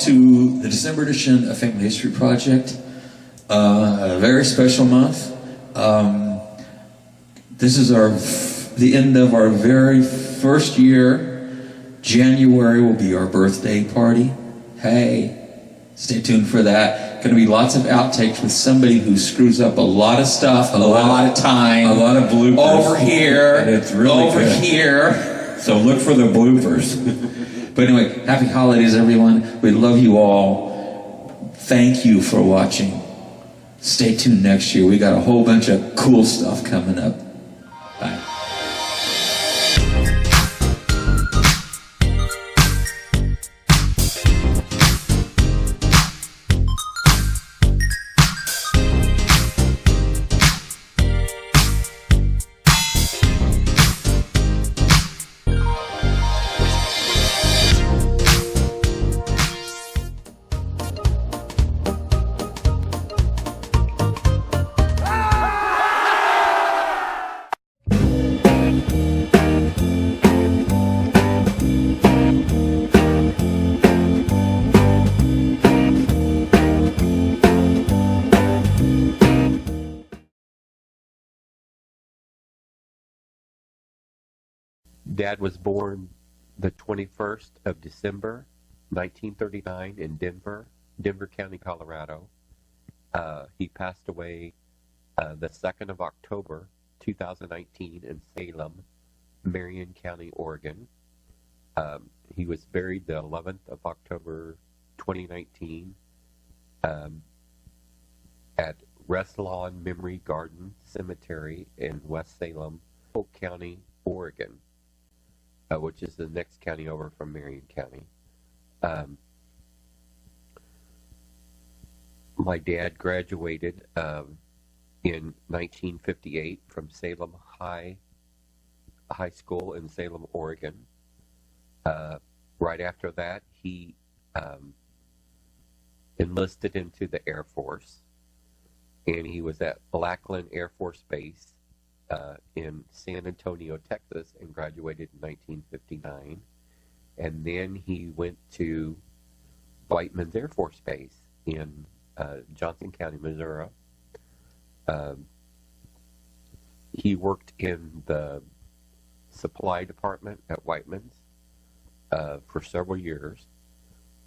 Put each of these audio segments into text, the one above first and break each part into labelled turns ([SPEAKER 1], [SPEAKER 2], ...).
[SPEAKER 1] to the December edition of Family History Project. A very special month. This is the end of our very first year. January will be our birthday party. Hey, stay tuned for that. Going to be lots of outtakes with somebody who screws up a lot of stuff, a lot of time,
[SPEAKER 2] a lot of bloopers
[SPEAKER 1] over here,
[SPEAKER 2] and it's really
[SPEAKER 1] over
[SPEAKER 2] good.
[SPEAKER 1] Here.
[SPEAKER 2] So look for the bloopers.
[SPEAKER 1] But anyway, happy holidays, everyone. We love you all. Thank you for watching. Stay tuned next year. We got a whole bunch of cool stuff coming up. Bye.
[SPEAKER 3] Dad was born the 21st of December, 1939 in Denver County, Colorado. He passed away the 2nd of October, 2019 in Salem, Marion County, Oregon. He was buried the 11th of October, 2019 at Restlawn Memory Garden Cemetery in West Salem, Polk County, Oregon. Which is the next county over from Marion County. My dad graduated in 1958 from Salem High School in Salem, Oregon. Right after that, he enlisted into the Air Force, and he was at Lackland Air Force Base in San Antonio, Texas, and graduated in 1959. And then he went to Whiteman's Air Force Base in Johnson County, Missouri. He worked in the supply department at Whiteman's for several years.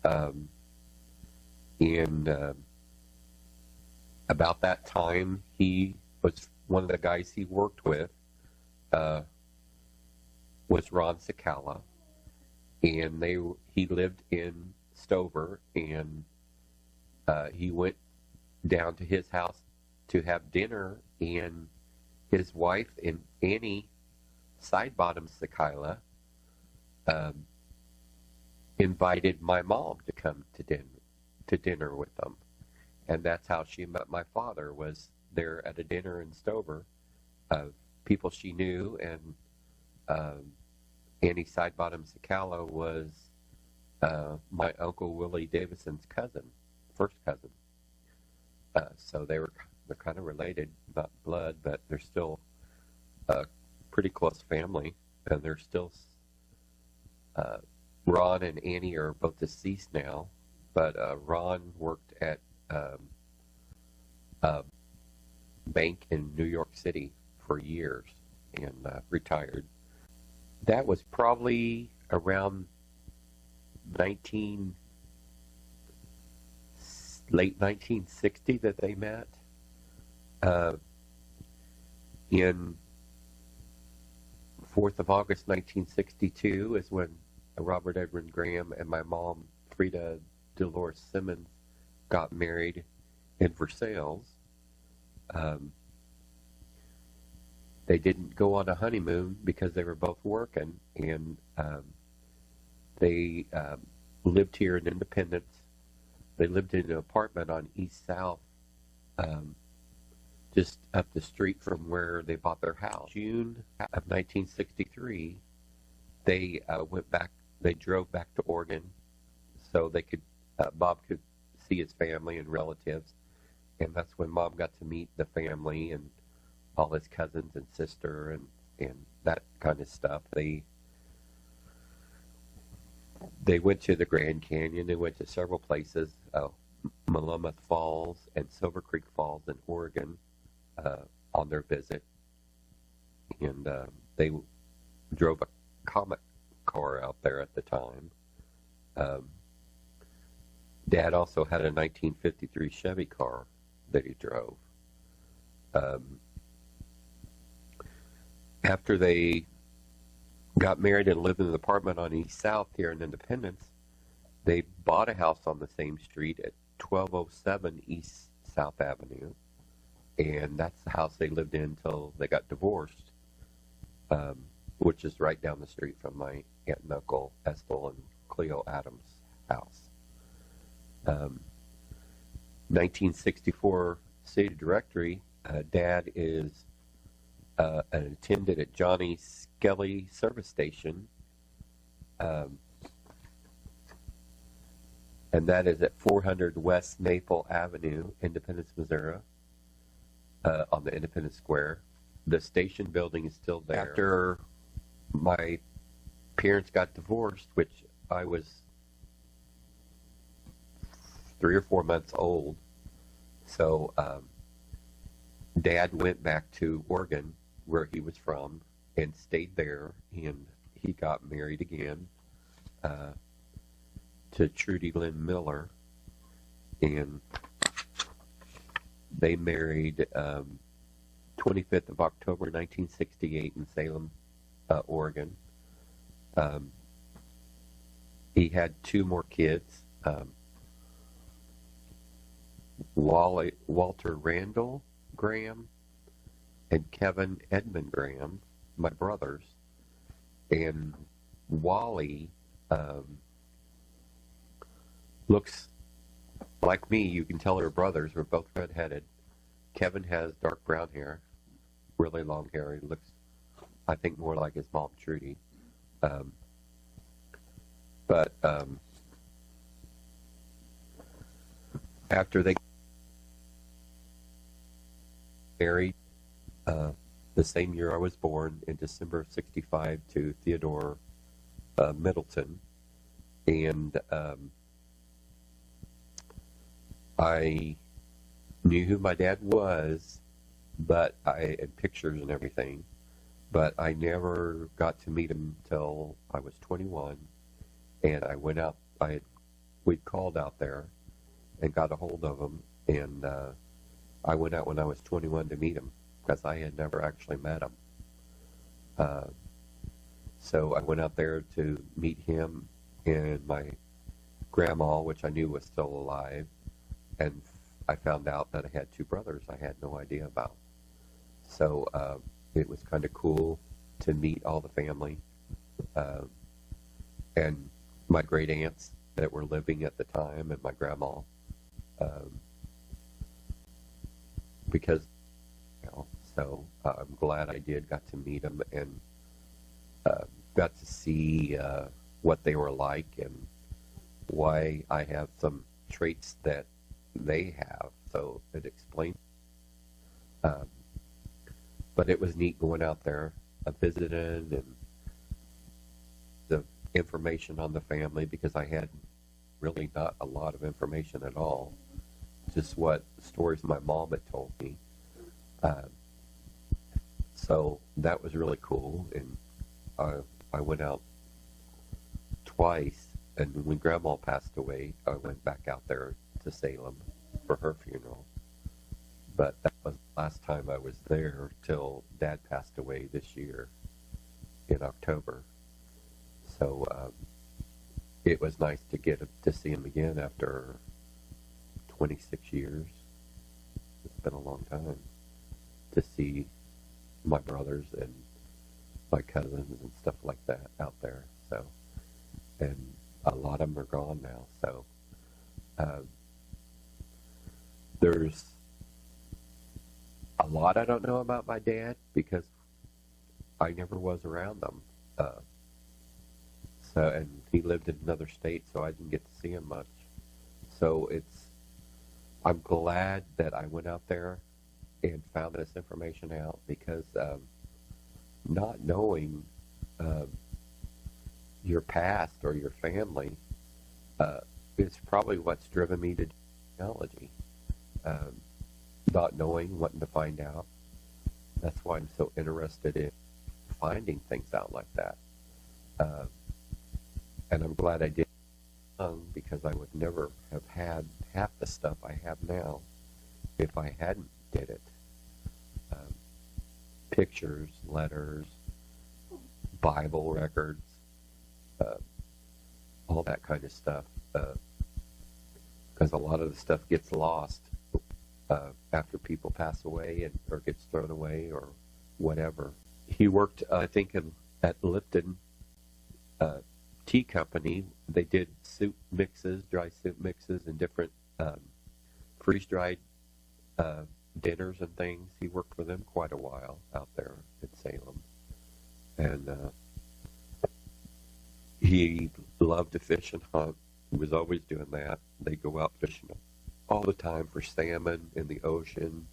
[SPEAKER 3] And about that time, he was one of the guys he worked with was Ron Sakala, and he lived in Stover, and he went down to his house to have dinner, and his wife and Annie Sidebottom Sakala invited my mom to come to dinner with them, and that's how she met my father. Was there at a dinner in Stover of people she knew, and Annie Sidebottom Sakala was my Uncle Willie Davison's cousin, first cousin. So they're kind of related, not blood, but they're still a pretty close family, and they're still Ron and Annie are both deceased now, but Ron worked at bank in New York City for years and retired. That was probably around late 1960 that they met. In 4th of August 1962 is when Robert Edmond Graham and my mom, Frida Dolores Simmons, got married in Versailles. They didn't go on a honeymoon because they were both working, and they lived here in Independence. They lived in an apartment on East South, just up the street from where they bought their house. June of 1963, they went back. They drove back to Oregon so they could Bob could see his family and relatives, and that's when Mom got to meet the family and all his cousins and sister and that kind of stuff. They They went to the Grand Canyon. They went to several places, Malamuth Falls and Silver Creek Falls in Oregon, on their visit. And they drove a Comet car out there at the time. Dad also had a 1953 Chevy car that he drove. After they got married and lived in an apartment on East South here in Independence, they bought a house on the same street at 1207 East South Avenue, and that's the house they lived in until they got divorced, which is right down the street from my aunt and uncle Ethel and Cleo Adams' house. 1964 City Directory. Dad is an attendant at Johnny Skelly Service Station, and that is at 400 West Maple Avenue, Independence, Missouri, on the Independence Square. The station building is still there. After my parents got divorced, which I was 3 or 4 months old, so Dad went back to Oregon, where he was from, and stayed there, and he got married again to Trudy Lynn Miller, and they married 25th of October 1968 in Salem, Oregon. He had 2 more kids, Walter Randall Graham and Kevin Edmond Graham, my brothers. And Wally looks like me. You can tell they're brothers. We're both redheaded. Kevin has dark brown hair, really long hair. He looks, I think, more like his mom, Trudy. But after they married, the same year I was born, in December of '65, to Theodore Middleton, and I knew who my dad was, but I had pictures and everything, but I never got to meet him until I was 21, and I went out. We'd called out there and got a hold of him, and I went out when I was 21 to meet him, because I had never actually met him. So I went out there to meet him and my grandma, which I knew was still alive, and I found out that I had 2 brothers I had no idea about. So it was kind of cool to meet all the family, and my great aunts that were living at the time, and my grandma, because, so I'm glad I got to meet them, and got to see what they were like and why I have some traits that they have. So it explained. But it was neat going out there, visiting, and the information on the family, because I had really not a lot of information at all. Just what stories my mom had told me. So that was really cool, and I went out twice, and when Grandma passed away, I went back out there to Salem for her funeral. But that was the last time I was there till Dad passed away this year in October. So it was nice to get to see him again after 26 years. It's been a long time to see my brothers and my cousins and stuff like that out there. So, and a lot of them are gone now. So there's a lot I don't know about my dad, because I never was around them. So, and he lived in another state, so I didn't get to see him much. So I'm glad that I went out there and found this information out, because not knowing your past or your family is probably what's driven me to genealogy. Not knowing, wanting to find out. That's why I'm so interested in finding things out like that. And I'm glad I did because I would never have had half the stuff I have now if I hadn't did it. Pictures, letters, Bible records, all that kind of stuff. Because a lot of the stuff gets lost after people pass away or gets thrown away or whatever. He worked, I think, at Lipton Tea Company. They did soup mixes, dry soup mixes, and different freeze-dried dinners and things. He worked for them quite a while out there in Salem. And he loved to fish and hunt. He was always doing that. They go out fishing all the time for salmon in the ocean.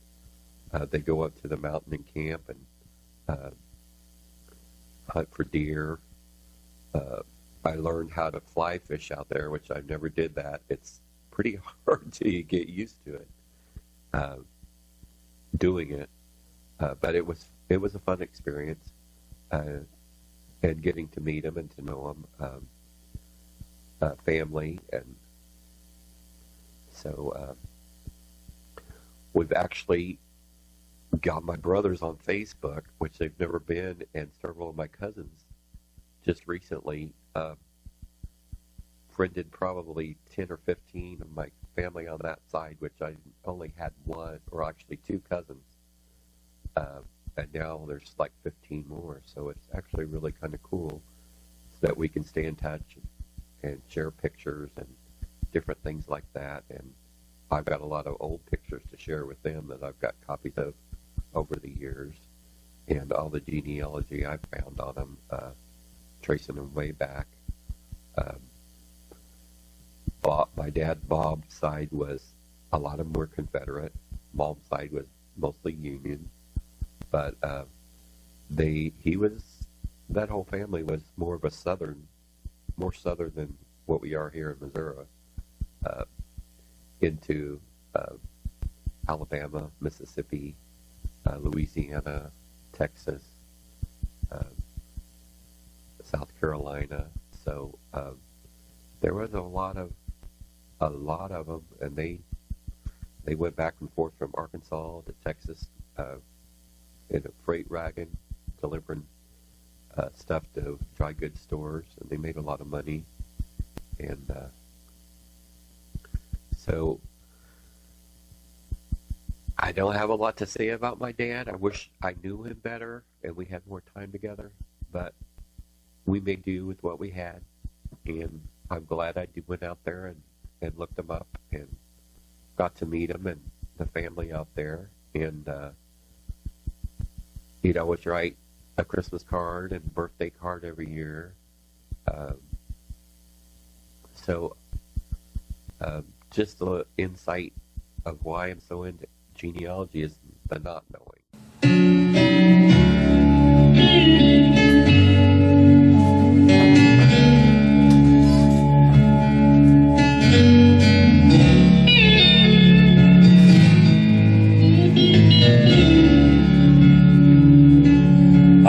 [SPEAKER 3] They go up to the mountain and camp and hunt for deer. I learned how to fly fish out there, which I never did that. It's pretty hard to get used to it, doing it. But it was a fun experience, and getting to meet him and to know him, family, and so we've actually got my brothers on Facebook, which they've never been, and several of my cousins just recently friended probably 10 or 15 of my family on that side, which I only had one, or actually two cousins. And now there's like 15 more. So it's actually really kind of cool so that we can stay in touch and share pictures and different things like that. And I've got a lot of old pictures to share with them that I've got copies of over the years, and all the genealogy I've found on them, tracing them way back. My dad, Bob's side was, a lot of them were Confederate. Mom's side was mostly Union. But that whole family was more of a more southern than what we are here in Missouri, into Alabama, Mississippi, Louisiana, Texas, South Carolina. So there was a lot of them, and they went back and forth from Arkansas to Texas in a freight wagon, delivering stuff to dry goods stores, and they made a lot of money. And so I don't have a lot to say about my dad. I wish I knew him better and we had more time together, but we made do with what we had. And I'm glad I went out there and looked him up and got to meet him and the family out there. And he'd always write a Christmas card and birthday card every year. So just the insight of why I'm so into genealogy is the not knowing.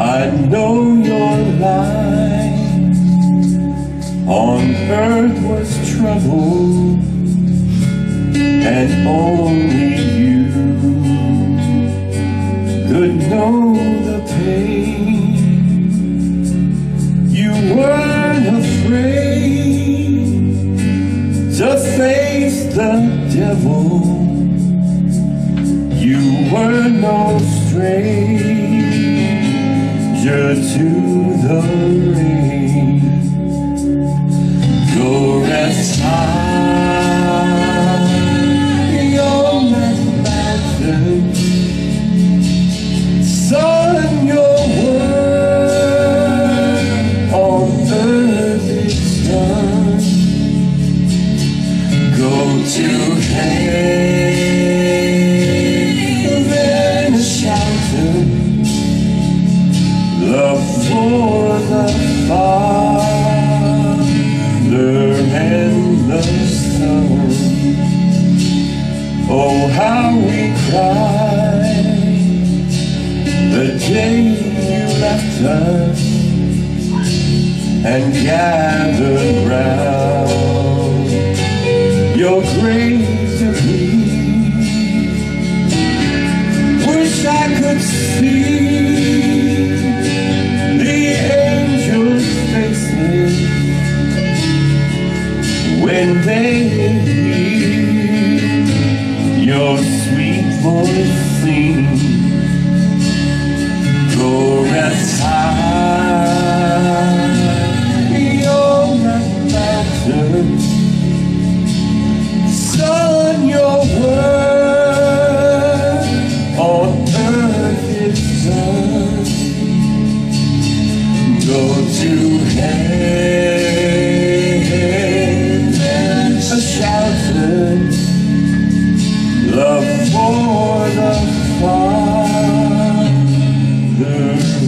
[SPEAKER 2] I know your life on earth was trouble, and only you could know the pain. You weren't afraid to face the devil. You were no stranger to the rain. Go rest high on that mountain, son. Your word on earth is done. Go to heaven shouting love for the Father. Oh, how we cried the day you left us and gathered round your grave to be. Wish I could see the angels' faces when they hear your sweet voice sing. Go rest high, your mountain, son, your word on earth is done. Go to heaven, a shouted love for the Father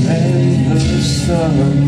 [SPEAKER 2] and the Son.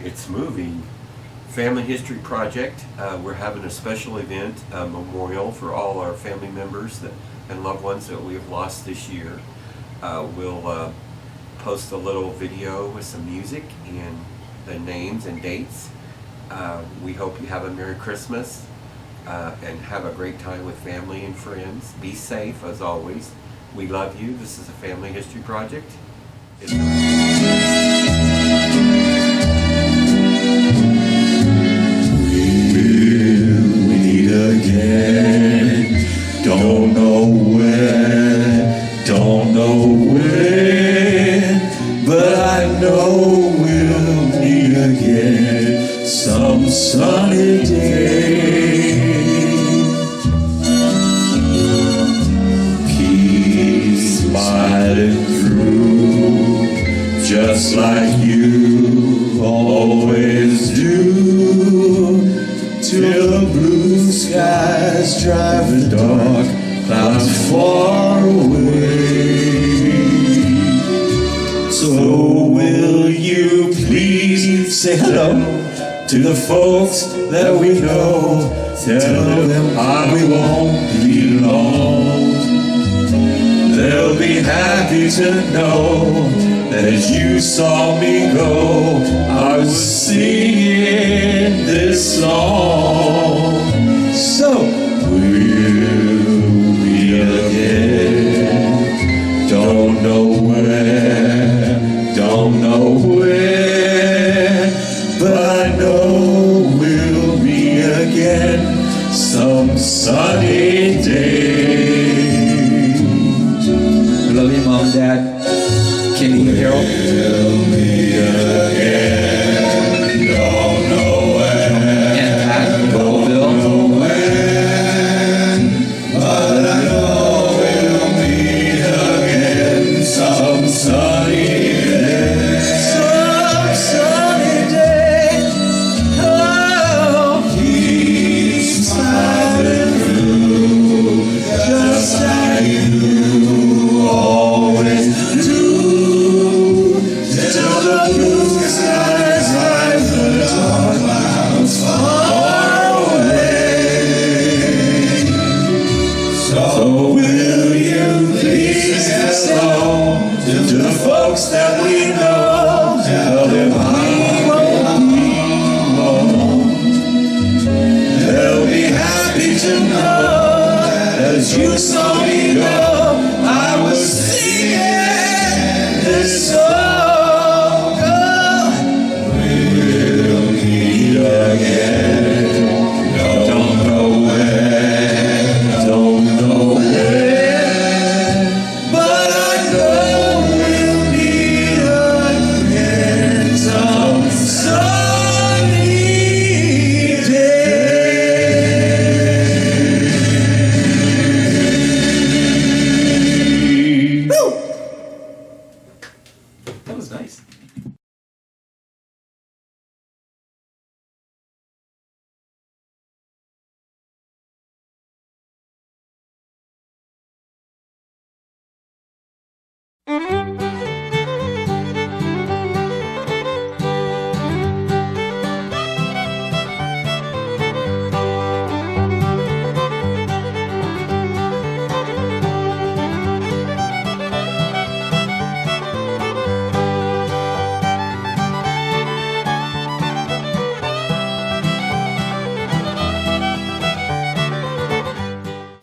[SPEAKER 4] It's moving. Family History Project. We're having a special event, a memorial for all our family members and loved ones that we have lost this year. We'll post a little video with some music and the names and dates. We hope you have a Merry Christmas and have a great time with family and friends. Be safe as always. We love you. This is a Family History Project.
[SPEAKER 2] Again, don't know when, don't know when, but I know we'll meet again some sunny day. Keep smiling through, just like you always do, till the blue skies drive the dark clouds far away. So will you please say hello to the folks that we know? Tell them we won't be long. They'll be happy to know that as you saw me go, I was singing this song. So we'll meet again. Don't know where, don't know where, but I know we'll meet again some sunny day.
[SPEAKER 1] Love you, Mom and Dad. Kenny and Harold.
[SPEAKER 2] We'll meet again. Don't know where.
[SPEAKER 1] And Pat, Bill.
[SPEAKER 2] clouds far away. So will you please hello to the folks that we know? Tell them I won't be alone. They'll be happy to know that as you saw me go, I was singing this song. We'll meet again. Don't know when, don't know when, but I know we'll meet again some sunny day. Woo! That was nice.
[SPEAKER 5] Thank you.